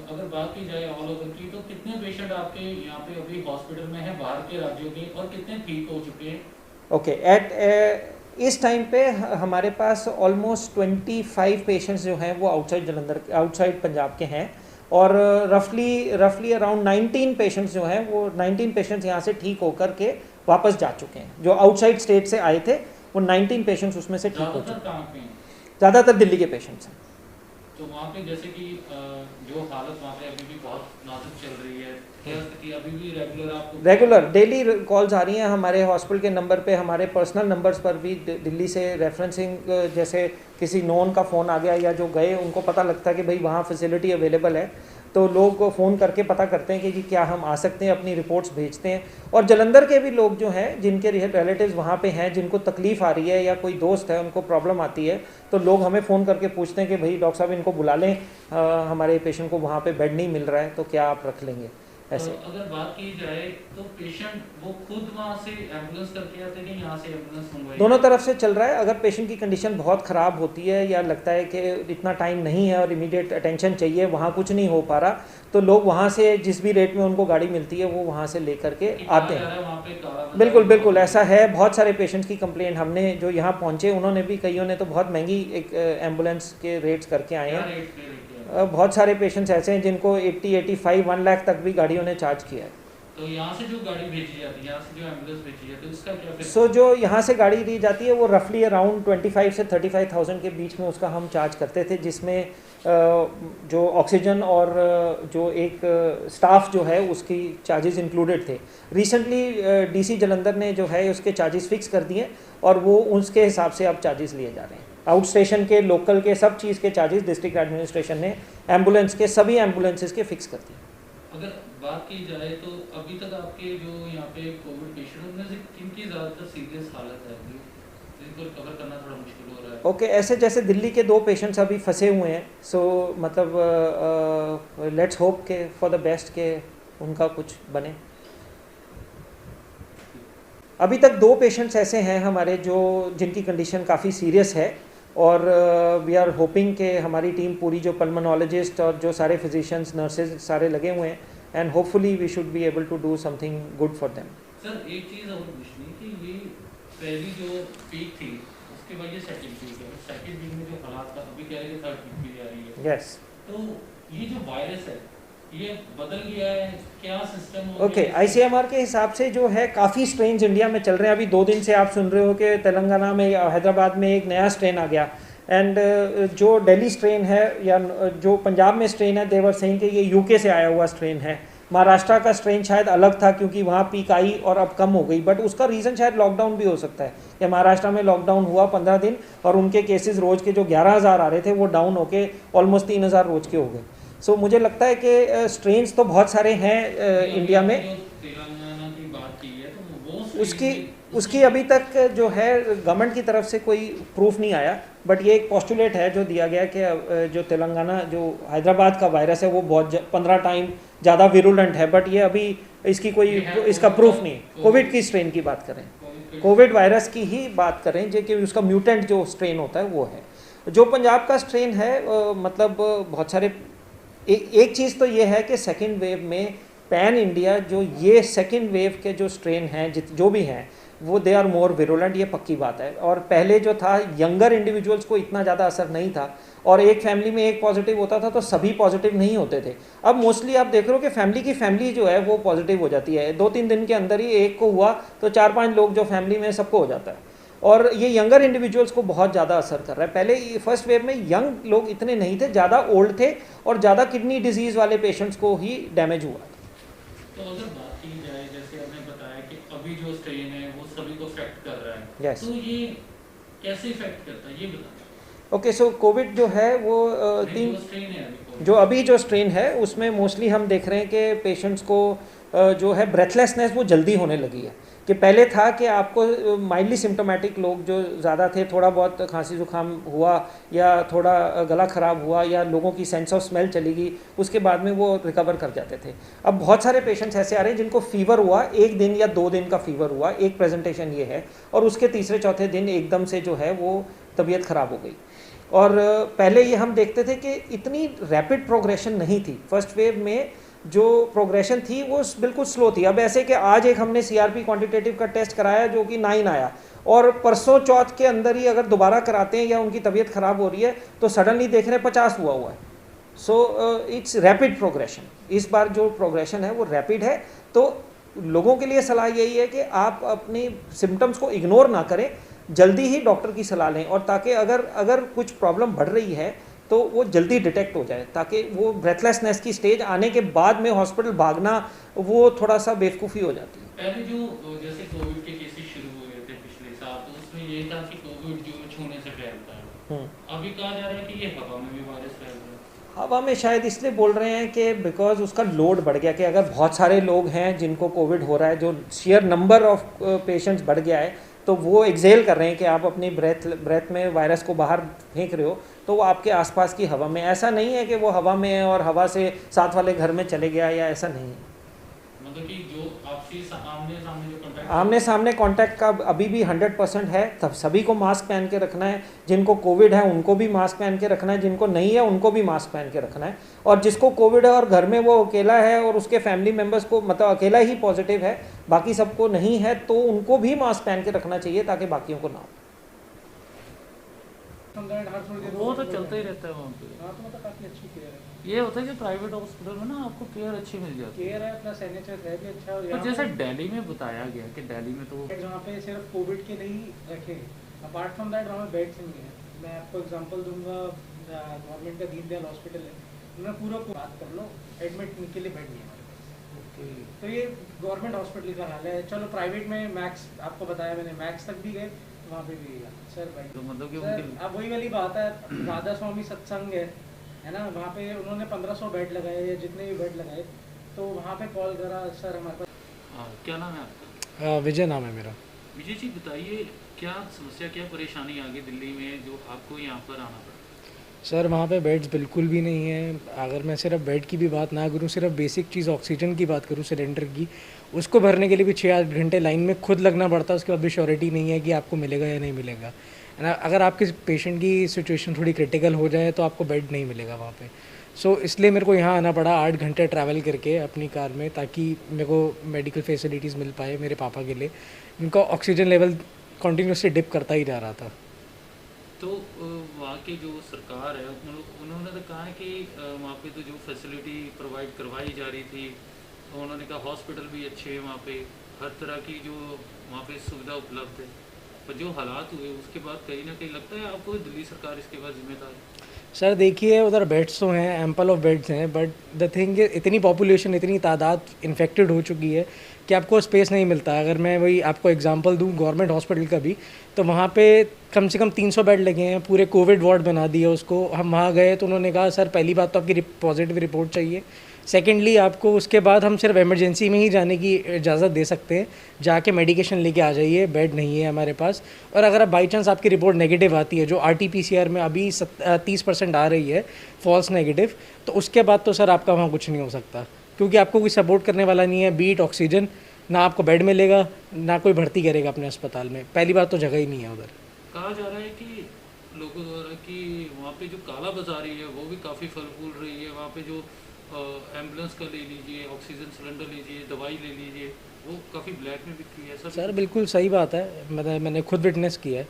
अगर बात की जाए ऑल ओवर की, तो कितने पेशेंट आपके यहाँ पे अभी हॉस्पिटल में हैं बाहर के राज्यों के और कितने ठीक हो चुके हैं? ओके एट इस टाइम पे हमारे पास ऑलमोस्ट 25 पेशेंट्स जो हैं वो आउटसाइड पंजाब के हैं और रफली अराउंड 19 पेशेंट्स जो हैं वो 19 पेशेंट्स यहाँ से ठीक होकर के वापस जा चुके हैं। जो आउटसाइड स्टेट से आए थे वो 19 पेशेंट्स उसमें से ठीक हो ज़्यादातर चुके कहाँ पे हैं? हैं। ज़्यादातर दिल्ली के पेशेंट्स हैं। तो वहाँ पे जैसे कि जो हालत वहाँ पे अभी भी बहुत नाजुक चल रही है, क्या स्थिति अभी भी रेगुलर आपको रेगुलर डेली कॉल्स आ रही हैं हमारे हॉस्पिटल के नंबर पे, हमारे पर्सनल नंबर्स पर भी दिल्ली से रेफरेंसिंग, जैसे किसी नॉन का फ़ोन आ गया या जो गए उनको पता लगता है कि भाई वहाँ फैसिलिटी अवेलेबल है, तो लोग फ़ोन करके पता करते हैं कि क्या हम आ सकते हैं, अपनी रिपोर्ट्स भेजते हैं। और जलंधर के भी लोग जो हैं जिनके रिलेटिव्स वहाँ पे हैं, जिनको तकलीफ़ आ रही है या कोई दोस्त है उनको प्रॉब्लम आती है, तो लोग हमें फ़ोन करके पूछते हैं कि भाई डॉक्टर साहब इनको बुला लें, हमारे पेशेंट को वहाँ पे बेड नहीं मिल रहा है, तो क्या आप रख लेंगे ऐसे। अगर बात की जाए तो पेशेंट वो खुद वहाँ से एम्बुलेंस करके आते हैं कि यहाँ से एम्बुलेंस मंगवाई? दोनों तरफ से चल रहा है। अगर पेशेंट की कंडीशन बहुत ख़राब होती है या लगता है कि इतना टाइम नहीं है और इमीडिएट अटेंशन चाहिए, वहाँ कुछ नहीं हो पा रहा, तो लोग वहाँ से जिस भी रेट में उनको गाड़ी मिलती है वो वहाँ से लेकर के आते हैं। बिल्कुल बिल्कुल ऐसा है। बहुत सारे पेशेंट्स की कंप्लेंट हमने, जो यहाँ पहुँचे उन्होंने भी, कईयों ने तो बहुत महंगी एक एम्बुलेंस के रेट्स करके आए हैं। बहुत सारे पेशेंट्स ऐसे हैं जिनको 80, 85, 1 लाख तक भी गाड़ियों ने चार्ज किया है। तो यहाँ से जो गाड़ी भेजी जाती है, यहाँ से जो एम्बुलेंस भेजी जाती है, उसका क्या फिर? सो जो यहाँ से गाड़ी दी जाती है वो रफली अराउंड 25 से 35,000 के बीच में उसका हम चार्ज करते थे, जिसमें जो ऑक्सीजन और जो एक स्टाफ जो है उसकी चार्जेस इंक्लूडेड थे। रिसेंटली डीसी जलंधर ने जो है उसके चार्जेस फिक्स कर दिए और वो उसके हिसाब से अब चार्जेस लिए जा रहे हैं। आउट स्टेशन के, लोकल के, सब चीज़ के चार्जेस डिस्ट्रिक्ट एडमिनिस्ट्रेशन ने एम्बुलेंस के, सभी एम्बुलेंसेस के फिक्स कर दिए। अगर बात की जाए तो अभी तक आपके जो यहाँ पे कोविड पेशेंट उनमें से किनकी ज़्यादातर सीरियस हालत है जिनको रिकवर करना थोड़ा मुश्किल हो रहा है? ओके, ऐसे जैसे दिल्ली के 2 पेशेंट्स अभी फंसे हुए हैं, सो मतलब लेट्स होप के फॉर द बेस्ट के उनका कुछ बने। अभी तक 2 पेशेंट्स ऐसे हैं हमारे जो जिनकी कंडीशन काफ़ी सीरियस है और वी आर होपिंग कि हमारी टीम पूरी, जो पल्मोनोलॉजिस्ट और जो सारे फिजिशियंस, नर्सेज सारे लगे हुए हैं, and hopefully we should be able to do something good for them. Sir एक चीज़ और पूछनी कि ये पहली जो पीक थी उसके बाद ये सेकंड पीक है, सेकंड पीक में जो हालात था अभी कह रहे हैं थर्ड पीक भी जा रही है। यस। तो ये जो वायरस है ये बदल गया है क्या सिस्टम? ओके, आईसीएमआर के हिसाब से जो है काफ़ी स्ट्रेन्स इंडिया में चल रहे हैं। अभी 2 दिन से आप सुन रहे हो कि तेलंगाना में, हैदराबाद में एक नया स्ट्रेन आ गया, एंड जो दिल्ली स्ट्रेन है या जो पंजाब में स्ट्रेन है, देवर सिंह के, ये यूके से आया हुआ स्ट्रेन है। महाराष्ट्र का स्ट्रेन शायद अलग था क्योंकि वहाँ पीक आई और अब कम हो गई, बट उसका रीज़न शायद लॉकडाउन भी हो सकता है कि महाराष्ट्र में लॉकडाउन हुआ 15 दिन और उनके केसेस रोज़ के जो 11,000 आ रहे थे वो डाउन होके ऑलमोस्ट 3,000 रोज़ के हो गए। सो मुझे लगता है कि स्ट्रेन्स तो बहुत सारे हैं इंडिया में। तेलंगाना की बात की है तो वो उसकी अभी तक जो है गवर्नमेंट की तरफ से कोई प्रूफ नहीं आया, बट ये एक पोस्टुलेट है जो दिया गया कि जो तेलंगाना, जो हैदराबाद का वायरस है वो बहुत 15 टाइम ज़्यादा विरुलेंट है, बट ये अभी इसकी कोई इसका प्रूफ नहीं। कोविड की स्ट्रेन की बात करें, कोविड वायरस की ही बात करें, जो कि उसका म्यूटेंट जो स्ट्रेन होता है वो है। जो पंजाब का स्ट्रेन है मतलब बहुत सारे, एक चीज़ तो ये है कि सेकेंड वेव में पैन इंडिया जो ये सेकेंड वेव के जो स्ट्रेन हैं जो भी हैं वो दे आर मोर विरुलेंट, ये पक्की बात है। और पहले जो था यंगर इंडिविजुअल्स को इतना ज़्यादा असर नहीं था और एक फैमिली में एक पॉजिटिव होता था तो सभी पॉजिटिव नहीं होते थे। अब मोस्टली आप देख रहे हो कि फैमिली जो है वो पॉजिटिव हो जाती है, 2-3 दिन के अंदर ही एक को हुआ तो 4-5 लोग जो फैमिली में सबको हो जाता है, और ये यंगर इंडिविजुअल्स को बहुत ज़्यादा असर कर रहा है। पहले फर्स्ट वेव में यंग लोग इतने नहीं थे, ज़्यादा ओल्ड थे और ज़्यादा किडनी डिजीज़ वाले पेशेंट्स को ही डैमेज हुआ। तो अगर बात की जाए, जैसे आपने बताया कि अभी जो स्ट्रेन है वो सभी को इफेक्ट कर रहा है, Yes. तो ये कैसे इफेक्ट करता है ये बताएं। ओके, सो कोविड जो है वो जो स्ट्रेन है अभी जो अभी जो स्ट्रेन है उसमें मोस्टली हम देख रहे हैं कि पेशेंट्स को जो है ब्रेथलेसनेस वो जल्दी होने लगी है। कि पहले था कि आपको माइल्डली सिम्टोमेटिक लोग जो ज़्यादा थे, थोड़ा बहुत खांसी जुकाम हुआ या थोड़ा गला ख़राब हुआ या लोगों की सेंस ऑफ स्मेल चली गई, उसके बाद में वो रिकवर कर जाते थे। अब बहुत सारे पेशेंट्स ऐसे आ रहे हैं जिनको फीवर हुआ, 1 दिन या 2 दिन का फीवर हुआ, एक प्रेजेंटेशन ये है, और उसके तीसरे-चौथे दिन एकदम से जो है वो तबीयत ख़राब हो गई। और पहले ये हम देखते थे कि इतनी रैपिड प्रोग्रेशन नहीं थी। फर्स्ट वेव में जो प्रोग्रेशन थी वो बिल्कुल स्लो थी। अब ऐसे कि आज एक हमने सीआरपी क्वांटिटेटिव का टेस्ट कराया जो कि 9 आया, और परसों चौथ के अंदर ही अगर दोबारा कराते हैं या उनकी तबीयत ख़राब हो रही है तो सडनली देख रहे हैं 50 हुआ है। सो इट्स रैपिड प्रोग्रेशन, इस बार जो प्रोग्रेशन है वो रैपिड है। तो लोगों के लिए सलाह यही है कि आप अपनी सिम्टम्स को इग्नोर ना करें, जल्दी ही डॉक्टर की सलाह लें, और ताकि अगर कुछ प्रॉब्लम बढ़ रही है तो वो जल्दी डिटेक्ट हो जाए, ताकि वो ब्रेथलेसनेस की स्टेज आने के बाद में हॉस्पिटल भागना वो थोड़ा सा बेवकूफ़ी हो जाती है। पहले जो जैसे कोविड के केसेस शुरू हुए थे पिछले साल, तो उसमें ये था कि कोविड जो छूने से फैलता है, अभी कहा जा रहा है कि ये हवा में भी वायरस फैल रहा है। हवा में शायद इसलिए बोल रहे हैं कि बिकॉज उसका लोड बढ़ गया, कि अगर बहुत सारे लोग हैं जिनको कोविड हो रहा है, जो शेयर नंबर ऑफ पेशेंट्स बढ़ गया है, तो वो एक्सेल कर रहे हैं कि आप अपनी ब्रेथ में वायरस को बाहर फेंक रहे हो, तो वो आपके आसपास की हवा में, ऐसा नहीं है कि वो हवा में है और हवा से साथ वाले घर में चले गया, या ऐसा नहीं है। मतलब कि जो आपसी आमने सामने जो कांटेक्ट, आमने सामने कांटेक्ट का अभी भी 100% है, तब सभी को मास्क पहन के रखना है, जिनको कोविड है उनको भी मास्क पहन के रखना है, जिनको नहीं है उनको भी मास्क पहन के रखना है, और जिसको कोविड है और घर में वो अकेला है और उसके फैमिली मेम्बर्स को मतलब अकेला ही पॉजिटिव है, बाकी सबको नहीं है, तो उनको भी मास्क पहन के रखना चाहिए ताकि बाकियों को ना हो। वो तो चलता ही रहता है वहाँ पे। हाँ, तो मतलब काफ़ी अच्छी केयर है। ये होता है कि प्राइवेट हॉस्पिटल में ना आपको केयर अच्छी मिल जाती है, केयर है प्लस NHS है भी अच्छा। और तो यहाँ जैसे पे दिल्ली में बताया गया कि दिल्ली में तो जहाँ पे सिर्फ कोविड के नहीं रखे, अपार्ट फ्रॉम दैट वहाँ पे बेड्स नहीं है। मैं आपको एग्जांपल दूंगा, गवर्नमेंट का दीनदयाल हॉस्पिटल है, उन्होंने पूरा बात कर लो, एडमिट के लिए बेड नहीं है हमारे पास। तो ये गवर्नमेंट हॉस्पिटल का हाल है। चलो प्राइवेट में मैक्स, आपको बताया मैंने, मैक्स तक भी गए, वहाँ पे भी सर भाई, तो मतलब कि सर उनके अब वही वाली बात है, राधा स्वामी सत्संग है ना, वहाँ पे उन्होंने 1500 बेड लगाए या जितने भी बेड लगाए, तो वहाँ पे कॉल करा, सर हमारे पास। हाँ, क्या नाम है आपका? विजय नाम है मेरा। विजय जी बताइए, क्या समस्या, क्या परेशानी आ गई दिल्ली में जो आपको यहाँ पर आना पड़ा? सर वहाँ पे बेड्स बिल्कुल भी नहीं है। अगर मैं सिर्फ बेड की भी बात ना करूँ, सिर्फ बेसिक चीज़ ऑक्सीजन की बात करूँ, सिलेंडर की, उसको भरने के लिए भी 6-8 घंटे लाइन में खुद लगना पड़ता है। उसके बाद भी श्योरिटी नहीं है कि आपको मिलेगा या नहीं मिलेगा, है ना। अगर आपके पेशेंट की सिचुएशन थोड़ी क्रिटिकल हो जाए तो आपको बेड नहीं मिलेगा वहाँ पे। सो इसलिए मेरे को यहाँ आना पड़ा 8 घंटे ट्रैवल करके अपनी कार में, ताकि मेरे को मेडिकल फैसिलिटीज़ मिल पाए मेरे पापा के लिए। उनका ऑक्सीजन लेवल कंटिन्यूसली डिप करता ही जा रहा था। तो वहाँ की जो सरकार है उन्होंने तो कहा है कि वहाँ पे तो जो फैसिलिटी प्रोवाइड करवाई जा रही थी, तो उन्होंने कहा हॉस्पिटल भी अच्छे हैं वहाँ पे, हर तरह की जो वहाँ पे सुविधा उपलब्ध है। पर जो हालात हुए उसके बाद कहीं ना कहीं लगता है आपको दिल्ली सरकार इसके बाद जिम्मेदार है? सर देखिए, उधर बेड्स तो हैं, एम्पल ऑफ बेड्स हैं, बट द थिंग इतनी पॉपुलेशन, इतनी तादाद इन्फेक्टेड हो चुकी है कि आपको स्पेस नहीं मिलता। अगर मैं वही आपको एग्जांपल दूं गवर्नमेंट हॉस्पिटल का भी, तो वहाँ पे कम से कम 300 बेड लगे हैं, पूरे कोविड वार्ड बना दिया उसको। हम वहाँ गए तो उन्होंने कहा सर पहली बात तो आपकी पॉजिटिव रिपोर्ट चाहिए, सेकेंडली आपको उसके बाद हम सिर्फ इमरजेंसी में ही जाने की इजाज़त दे सकते हैं, जाके मेडिकेशन लेके आ जाइए, बेड नहीं है हमारे पास। और अगर आप बाई चांस आपकी रिपोर्ट नेगेटिव आती है, जो RT-PCR में अभी 30% आ रही है फॉल्स नेगेटिव, तो उसके बाद तो सर आपका वहाँ कुछ नहीं हो सकता, क्योंकि आपको कोई सपोर्ट करने वाला नहीं है। बीट ऑक्सीजन, ना आपको बेड मिलेगा, ना कोई भर्ती करेगा अपने अस्पताल में। पहली बात तो जगह ही नहीं है उधर। कहा जा रहा है कि लोगों द्वारा कि वहाँ पे जो काला बाजारी है वो भी काफ़ी फल फूल रही है। वहाँ पे जो एम्बुलेंस का ले लीजिए, ऑक्सीजन सिलेंडर लीजिए, दवाई ले लीजिए, वो काफ़ी ब्लैक में बिकती है। सर बिल्कुल सही बात है, मैंने खुद विटनेस किया है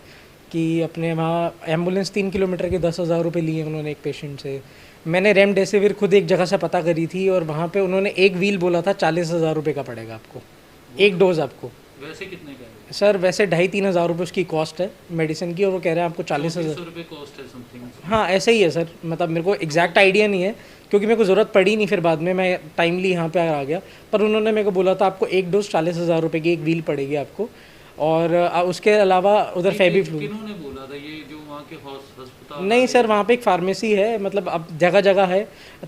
कि अपने वहाँ एम्बुलेंस 3 किलोमीटर के 10,000 रुपये लिए उन्होंने एक पेशेंट से। मैंने रेमडेसिविर खुद एक जगह से पता करी थी, और वहाँ पे उन्होंने एक व्हील बोला था 40,000 रुपये का पड़ेगा आपको, एक डोज आपको। वैसे कितने का है? सर वैसे 2,500-3 हज़ार रुपये उसकी कॉस्ट है मेडिसिन की, और वो कह रहे हैं आपको 40,000 रुपये कॉस्ट है समथिंग। हाँ ऐसे ही है सर, मतलब मेरे को एग्जैक्ट आइडिया नहीं है क्योंकि मेरे को ज़रूरत पड़ी नहीं, फिर बाद में मैं टाइमली यहाँ पे आ गया। पर उन्होंने मेरे को बोला था आपको एक डोज 40,000 रुपये की एक व्हील पड़ेगी आपको, और उसके अलावा उधर फेविफ्लू। किन्होंने बोला था ये जो वहाँ के अस्पताल? नहीं सर, वहाँ पे एक फार्मेसी है, मतलब अब जगह जगह है,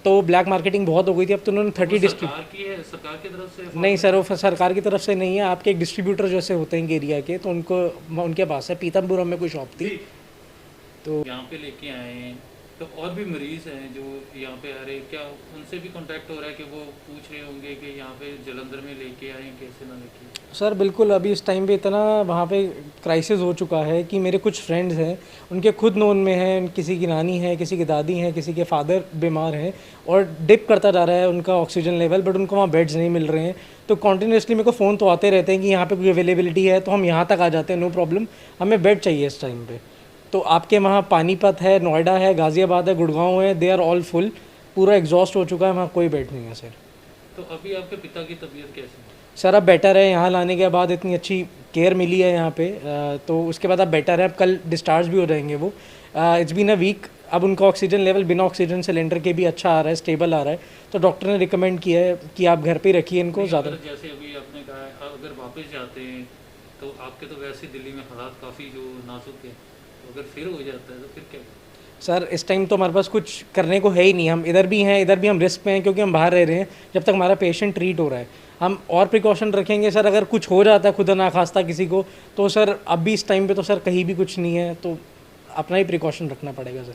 तो ब्लैक मार्केटिंग बहुत हो गई थी। अब तो उन्होंने 30 सरकार की है, सरकार की तरफ से? नहीं सर, वो सरकार की तरफ से नहीं है, आपके एक डिस्ट्रीब्यूटर जैसे होते हैं एरिया के, तो उनको उनके पास है। पीतमपुरम में कोई शॉप थी, तो यहाँ पे लेके आए हैं। तो और भी मरीज़ हैं जो यहाँ पे आ रहे हैं, क्या उनसे भी कांटेक्ट हो रहा है कि वो पूछ रहे होंगे कि यहाँ पे जलंधर में लेके आए कैसे ना लेके? सर बिल्कुल, अभी इस टाइम पे इतना वहाँ पे क्राइसिस हो चुका है कि मेरे कुछ फ्रेंड्स हैं, उनके खुद नोन में हैं, किसी की नानी है, किसी की दादी हैं, किसी के फादर बीमार हैं, और डिप करता जा रहा है उनका ऑक्सीजन लेवल, बट उनको वहाँ बेड्स नहीं मिल रहे हैं। तो कॉन्टीन्यूसली मेरे को फ़ोन तो आते रहते हैं कि यहाँ पे कोई अवेलेबिलिटी है, तो हम यहाँ तक आ जाते हैं, नो प्रॉब्लम, हमें बेड चाहिए इस टाइम पे। तो आपके वहाँ पानीपत है, नोएडा है, गाज़ियाबाद है, गुड़गांव है, दे आर ऑल फुल। पूरा एग्जॉस्ट हो चुका है, वहाँ कोई बेड नहीं है सर। तो अभी आपके पिता की तबीयत कैसी है? सर अब बेटर है, यहाँ लाने के बाद इतनी अच्छी केयर मिली है यहाँ पे, तो उसके बाद अब बेटर है, अब कल डिस्चार्ज भी हो जाएंगे वो। इट्स बीन अ वीक, अब उनका ऑक्सीजन लेवल बिना ऑक्सीजन सिलेंडर के भी अच्छा आ रहा है, स्टेबल आ रहा है, तो डॉक्टर ने रिकमेंड किया है कि आप घर पे ही रखिए इनको ज़्यादा। अगर जैसे अभी आपने कहा है, अगर वापस जाते हैं तो आपके तो वैसे दिल्ली में हालात काफ़ी जो नाजुक है, तो अगर फिर हो जाता है तो फिर क्या? सर इस टाइम तो हमारे पास कुछ करने को है ही नहीं, हम इधर भी हैं, इधर भी हम रिस्क में हैं, क्योंकि हम बाहर रह रहे हैं जब तक हमारा पेशेंट ट्रीट हो रहा है। हम और प्रिकॉशन रखेंगे सर, अगर कुछ हो जाता है खुदा ना खास्ता किसी को, तो सर अब भी इस टाइम पे तो सर कहीं भी कुछ नहीं है, तो अपना ही प्रिकॉशन रखना पड़ेगा सर।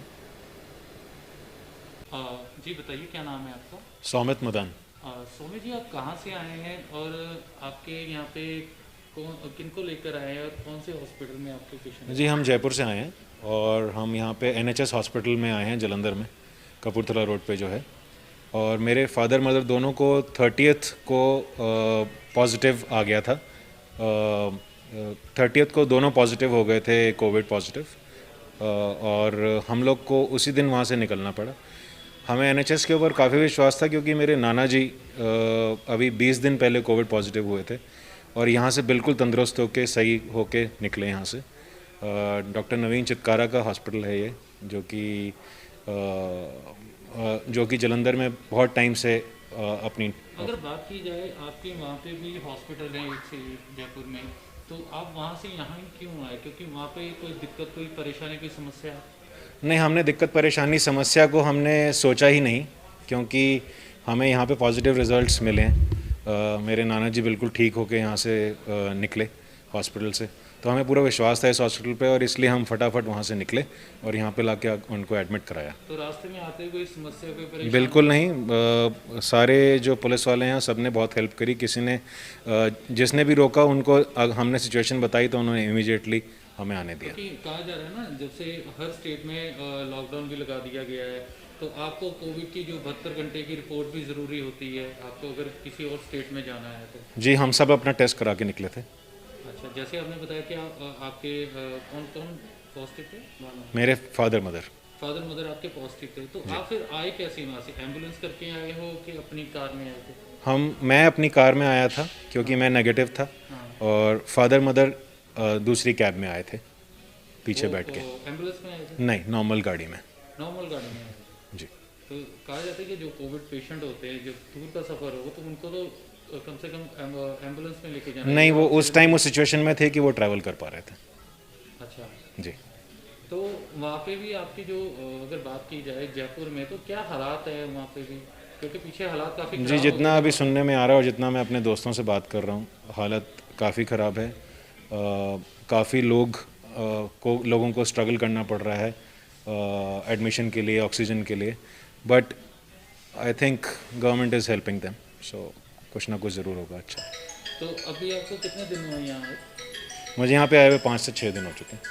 जी बताइए, क्या नाम है आपका? सौमित मदान। सौम्य जी, आप कहाँ से आए हैं और आपके यहाँ पे कौन किनको लेकर आए हैं और कौन से हॉस्पिटल में आपके पेशेंट? जी हम जयपुर से आए हैं और हम यहाँ पे NHS हॉस्पिटल में आए हैं जलंधर में, कपूरथला रोड पे जो है। और मेरे फादर मदर दोनों को 30th को पॉजिटिव आ गया था। 30th को दोनों पॉजिटिव हो गए थे, कोविड पॉजिटिव। और हम लोग को उसी दिन वहाँ से निकलना पड़ा। हमें NHS के ऊपर काफ़ी विश्वास था, क्योंकि मेरे नाना जी अभी 20 दिन पहले कोविड पॉजिटिव हुए थे और यहाँ से बिल्कुल तंदुरुस्त होके सही होके निकले यहाँ से। डॉक्टर नवीन चितकारा का हॉस्पिटल है ये, जो कि जलंधर में बहुत टाइम से अपनी। अगर बात की जाए, आपके वहाँ पे भी हॉस्पिटल है एक से जयपुर में, तो आप वहाँ से यहाँ क्यों आए? क्योंकि वहाँ पे कोई दिक्कत, कोई परेशानी, कोई समस्या? नहीं, हमने दिक्कत परेशानी समस्या को हमने सोचा ही नहीं, क्योंकि हमें यहाँ पे पॉजिटिव रिजल्ट्स मिले हैं। मेरे नाना जी बिल्कुल ठीक होके यहाँ से निकले हॉस्पिटल से, तो हमें पूरा विश्वास था इस हॉस्पिटल पे, और इसलिए हम फटाफट वहाँ से निकले और यहाँ पे लाके उनको एडमिट कराया। तो रास्ते में आते कोई समस्या, कोई परेशानी? बिल्कुल नहीं, सारे जो पुलिस वाले हैं सब ने बहुत हेल्प करी। किसी ने जिसने भी रोका उनको हमने सिचुएशन बताई तो उन्होंने इमीडिएटली हमें आने दिया। क्योंकि कहा जा रहा है ना, जब से हर स्टेट में लॉकडाउन भी लगा दिया गया है, तो आपको कोविड की जो 72 घंटे की रिपोर्ट भी ज़रूरी होती है, आपको अगर किसी और स्टेट में जाना है तो? जी हम सब अपना टेस्ट करा के निकले थे। अच्छा, जैसे आपने बताया कि आपके कौन कौन पॉजिटिव थे? मेरे फादर मदर आपके पॉजिटिव थे, तो आप फिर आए कैसे वहाँ से? एम्बुलेंस करके आए हो कि अपनी कार में आए थे? मैं अपनी कार में आया था, क्योंकि मैं नेगेटिव था, और फादर मदर दूसरी कैब में आए थे, पीछे बैठ के। एम्बुलेंस में आए थे? नहीं, नॉर्मल गाड़ी में। नॉर्मल गाड़ी में आए। जी। तो कहा जाता है कि जो कोविड पेशेंट होते हैं, जो दूर का सफ़र हो, तो उनको तो कम से कम एम्बुलेंस में लेके जाना। नहीं, वो उस टाइम उस सिचुएशन में थे कि वो ट्रैवल कर पा रहे थे। अच्छा जी। तो वहाँ पे भी आपकी जो अगर बात की जाए जयपुर में, तो क्या हालात है वहाँ पे भी? क्योंकि पीछे हालात काफ़ी जी, जितना अभी सुनने में आ रहा है और जितना मैं अपने दोस्तों से बात कर रहा हूँ, हालत काफ़ी ख़राब है। काफ़ी लोगों को स्ट्रगल करना पड़ रहा है एडमिशन के लिए, ऑक्सीजन के लिए, but I think government is helping them, so कुछ ना कुछ ज़रूर होगा अच्छा। तो अभी आपको कितने दिन हुए यहाँ आए? मुझे यहाँ पे आए हुए 5 से 6 दिन हो चुके हैं।